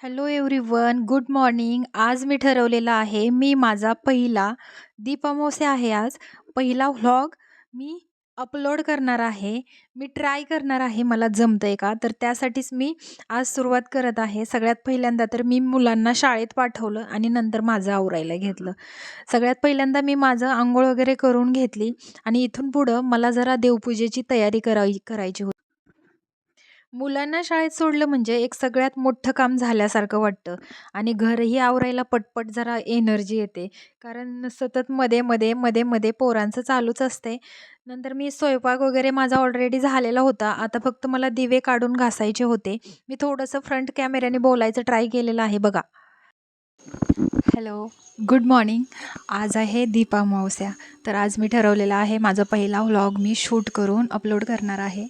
Hello everyone, good morning. आज मी ठरवलेलं आहे, मी माझा पहिला दीप-अमावस्या आहे आज. पहिला व्लॉग मी अपलोड करणार आहे. मी ट्राय करणार आहे, मला जमतंय का? तर त्यासाठीच मी आज सुरुवात करत आहे. सगळ्यात पहिल्यांदा तर मी मुलांना शाळेत पाठवलं आणि नंतर माझं आवरायला घेतलं. सगळ्यात पहिल्यांदा मी माझं अंघोळ वगैरे करून घेतली आणि इथून पुढं मला जरा देवपूजेची तयारी करायची होती. मुलांना शाळेत सोडलं म्हणजे एक सगळ्यात मोठं काम झाल्यासारखं वाटतं आणि घरही आवरायला पटपट जरा एनर्जी येते. कारण सतत मध्ये-मध्ये पोरांचं चालूच असते. नंतर मी स्वयंपाक वगैरे माझा ऑलरेडी झालेला होता. आता फक्त मला दिवे काढून घासायचे होते. मी थोडंसं फ्रंट कॅमेऱ्याने बोलायचं ट्राय केलेलं आहे बघा. Hello, good morning. आज आहे दीप-अमावस्या. तर आज मी ठरवलेलं आहे माझा पहिला व्लॉग मी शूट करून अपलोड करणार आहे.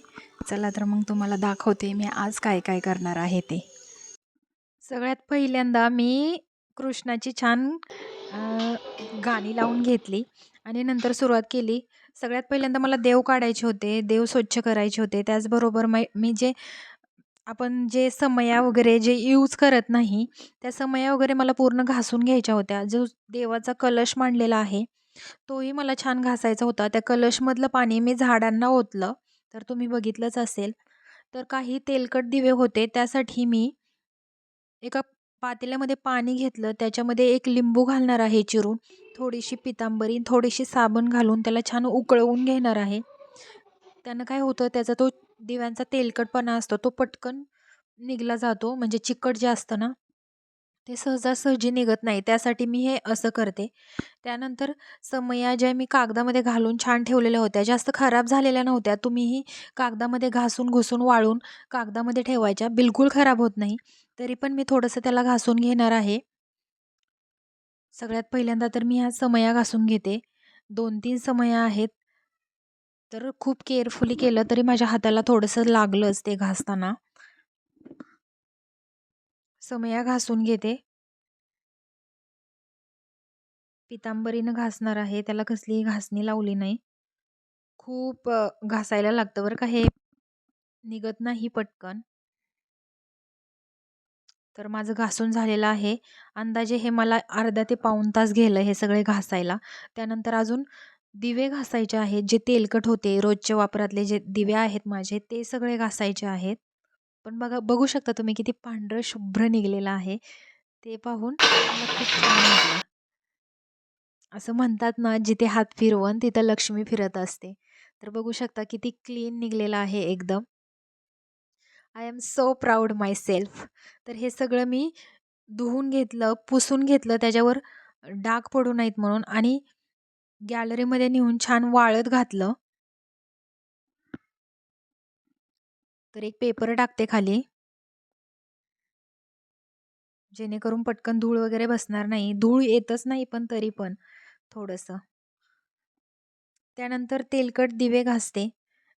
चला तर मग तुम्हाला दाखवते मी आज काय काय करणार आहे ते. सगळ्यात पहिल्यांदा मी कृष्णाची छान गाणी लावून घेतली आणि नंतर सुरुवात केली. सगळ्यात पहिल्यांदा मला देव काढायचे होते, देव स्वच्छ करायचे होते. त्याचबरोबर मी आपण जे समया वगैरे जे यूज करत नाही, त्या समया वगैरे मला पूर्ण घासून घ्यायच्या होत्या. जो देवाचा कलश मांडलेला आहे, तोही मला छान घासायचा होता. त्या कलशमधलं पाणी मी झाडांना ओतलं, तर तुम्ही बघितलंच असेल. तर काही तेलकट दिवे होते, त्यासाठी मी एका पातेल्यामध्ये पाणी घेतलं, त्याच्यामध्ये एक लिंबू घालणार आहे चिरून, थोडीशी पितांबरी, थोडीशी साबण घालून त्याला छान उकळवून घेणार आहे. त्यानं काय होतं, त्याचा तो दिव्यांचा तेलकटपणा असतो तो पटकन निघला जातो. म्हणजे चिकट जे असतं ना, ते सहजासहजी निघत नाही. त्यासाठी मी हे असं करते. त्यानंतर समया ज्या मी कागदामध्ये घालून छान ठेवलेल्या होत्या, जास्त खराब झालेल्या नव्हत्या. तुम्हीही कागदामध्ये घासून, घुसून, वाळून कागदामध्ये ठेवायच्या. बिलकुल खराब होत नाही. तरी पण मी थोडंसं त्याला घासून घेणार आहे. सगळ्यात पहिल्यांदा तर मी ह्या समया घासून घेते. 2-3 समया आहेत. तर खूप केअरफुली केलं तरी माझ्या हाताला थोडंसं लागलंच ते घासताना. समया घासून घेते. पितांबरीनं घासणार आहे. त्याला कसलीही घासणी लावली नाही. खूप घासायला लागतं बरं का हे, निघत नाही पटकन. तर माझं घासून झालेलं आहे. अंदाजे हे मला अर्धा ते पाऊण तास गेलं हे सगळे घासायला. त्यानंतर अजून दिवे घासायचे आहेत. जे तेलकट होते, रोजच्या वापरातले जे दिवे आहेत माझे, ते सगळे घासायचे आहेत. पण बघा बघू शकता तुम्ही किती पांढरं शुभ्र निघलेलं आहे. ते पाहून मला खूप छान वाटलं. असं म्हणतात ना, जिथे हात फिरवण तिथं लक्ष्मी फिरत असते. तर बघू शकता किती क्लीन निघलेलं आहे एकदम. I am so proud my self. तर हे सगळं मी धुवून घेतलं, पुसून घेतलं त्याच्यावर डाग पडू नयेत म्हणून आणि गॅलरीमध्ये नेऊन छान वाळत घातलं. तर एक पेपर टाकते खाली, जेणेकरून पटकन धूळ वगैरे बसणार नाही. धूळ येतच नाही पण तरी पण थोडंसं. त्यानंतर तेलकट दिवे घासते.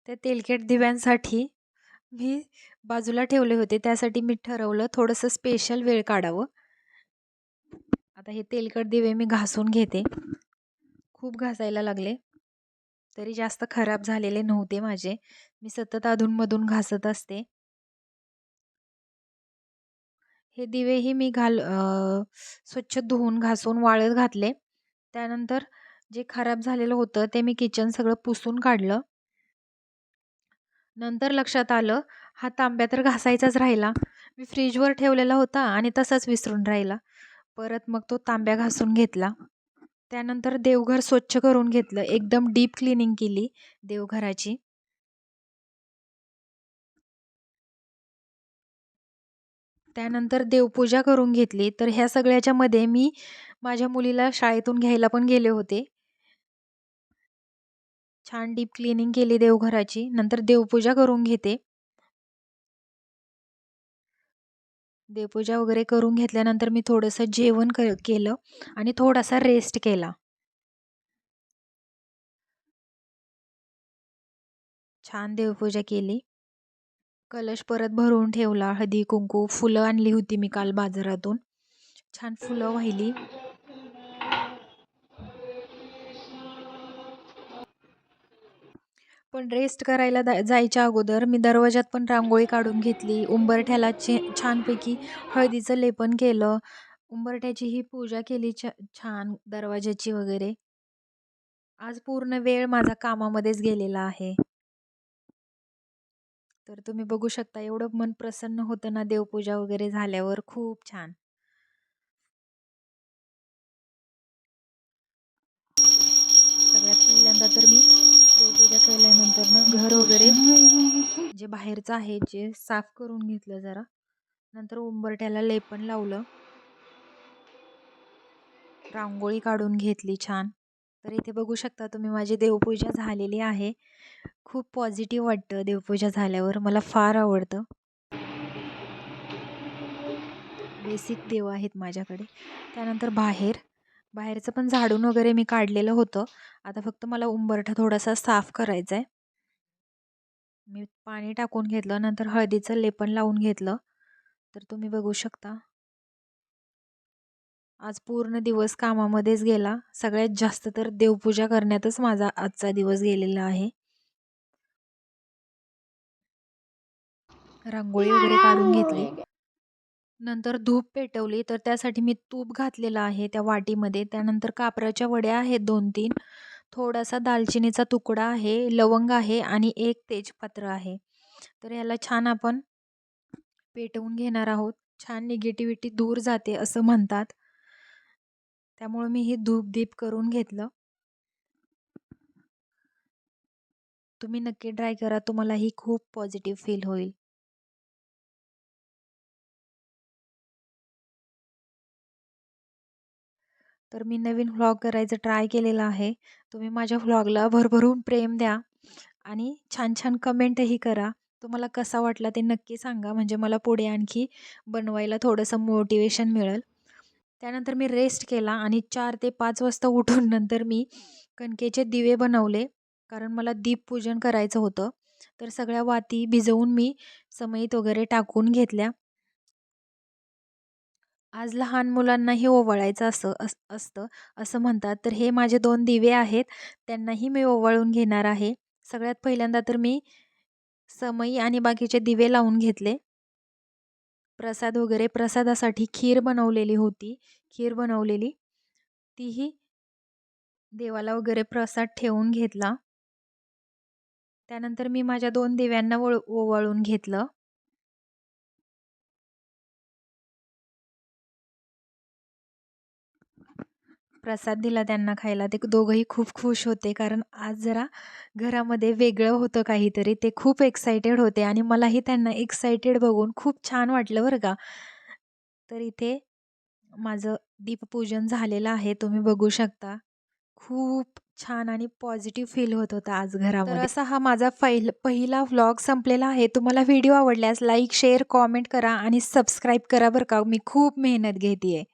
त्या तेलकट दिव्यांसाठी मी बाजूला ठेवले होते. त्यासाठी मी ठरवलं थोडंसं स्पेशल वेळ काढावं. आता हे तेलकट दिवे मी घासून घेते. खूप घासायला लागले, तरी जास्त खराब झालेले नव्हते माझे. मी सतत अधूनमधून घासत असते. हे दिवेही मी स्वच्छ धुवून घासून वाळत घातले. त्यानंतर जे खराब झालेलं होतं ते मी किचन सगळं पुसून काढलं. नंतर लक्षात आलं, हा तांब्या तर घासायचाच राहिला. मी फ्रीजवर ठेवलेला होता आणि तसाच विसरून राहिला. परत मग तो तांब्या घासून घेतला. त्यानंतर देवघर स्वच्छ करून घेतलं. एकदम डीप क्लीनिंग केली देवघराची. त्यानंतर देवपूजा करून घेतली. तर ह्या सगळ्याच्यामध्ये मी माझ्या मुलीला शाळेतून घ्यायला पण गेले होते. छान डीप क्लीनिंग केली देवघराची. नंतर देवपूजा करून घेते. देवपूजा वगैरे करून घेतल्यानंतर मी थोडंसं जेवण केलं आणि थोडासा रेस्ट केला. छान देवपूजा केली. कलश परत भरून ठेवला. हळदी-कुंकू, फुलं आणली होती मी काल बाजारातून. छान फुलं वाहिली. पण रेस्ट करायला जायच्या अगोदर मी दरवाजात पण रांगोळी काढून घेतली. उंबरठ्याला छानपैकी हळदीचं लेपन केलं. उंबरठ्याची ही पूजा केली छान दरवाजाची वगैरे. आज पूर्ण वेळ माझा कामामध्येच गेलेला आहे. तर तुम्ही बघू शकता एवढं मन प्रसन्न होतं ना देवपूजा वगैरे झाल्यावर. खूप छान. सगळ्यात पहिल्यांदा तर मी देवपूजा केल्यानंतर ना घर वगैरे जे बाहेरचं आहे जे साफ करून घेतलं जरा. नंतर उंबरठ्याला लेपन लावलं. रांगोळी काढून घेतली छान. तर इथे बघू शकता तुम्ही माझी देवपूजा झालेली आहे. खूप पॉझिटिव्ह वाटतं देवपूजा झाल्यावर. मला फार आवडतं. बेसिक देव आहेत माझ्याकडे. त्यानंतर बाहेरचं पण झाडून वगैरे मी काढलेलं होतं. आता फक्त मला उंबरठा थोडासा साफ करायचा आहे. मी पाणी टाकून घेतलं. नंतर हळदीचं लेपन लावून घेतलं. तर तुम्ही बघू शकता. आज पूर्ण दिवस कामामध्येच गेला. सगळ्यात जास्त तर देवपूजा करण्यातच माझा आजचा दिवस गेलेला आहे. रांगोळी वगैरे काढून घेतली. नंतर धूप पेटवली. तर त्यासाठी मी तूप घातलेलं आहे त्या वाटीमध्ये. त्यानंतर कापराच्या वड्या आहेत 2-3. थोडासा दालचिनीचा तुकडा आहे, लवंग आहे आणि 1 तेजपत्र आहे. तर याला छान आपण पेटवून घेणार आहोत. छान निगेटिव्हिटी दूर जाते असं म्हणतात. त्यामुळे मी हे धूप-दीप करून घेतलं. तुम्ही नक्की ट्राय करा. तुम्हालाही खूप पॉझिटिव्ह फील होईल. तर मी नवीन व्लॉग करायचं ट्राय केलेलं आहे. तुम्ही माझ्या व्लॉगला भरभरून प्रेम द्या आणि छान-छान कमेंटही करा. तुम्हाला कसा वाटला ते नक्की सांगा. म्हणजे मला पुढे आणखी बनवायला थोडंसं मोटिवेशन मिळेल. त्यानंतर मी रेस्ट केला आणि 4 ते 5 वाजता उठून नंतर मी कणकेचे दिवे बनवले. कारण मला दीपपूजन करायचं होतं. तर सगळ्या वाती भिजवून मी समईत वगैरे टाकून घेतल्या. आज लहान मुलांनाही ओवाळायचं असतं असं म्हणतात. तर हे माझे 2 दिवे आहेत. त्यांनाही मी ओवाळून घेणार आहे. सगळ्यात पहिल्यांदा तर मी समई आणि बाकीचे दिवे लावून घेतले. प्रसाद वगैरे प्रसादासाठी खीर बनवलेली होती. खीर बनवलेली तीही देवाला वगैरे प्रसाद ठेवून घेतला. त्यानंतर मी माझ्या 2 दिव्यांना ओवाळून घेतलं. प्रसाद दिला त्यांना खायला. ते दोघंही खूप खुश होते. कारण आज जरा घरामध्ये वेगळं होतं काहीतरी. ते खूप एक्सायटेड होते आणि मलाही त्यांना एक्सायटेड बघून खूप छान वाटलं बरं का. तर इथे माझं दीपपूजन झालेलं आहे. तुम्ही बघू शकता. खूप छान आणि पॉझिटिव्ह फील होत होतं आज घरामध्ये. तर असा हा माझा पहिला व्लॉग संपलेला आहे. तुम्हाला व्हिडिओ आवडल्यास लाईक, शेअर, कॉमेंट करा आणि सबस्क्राईब करा बरं का. मी खूप मेहनत घेते आहे.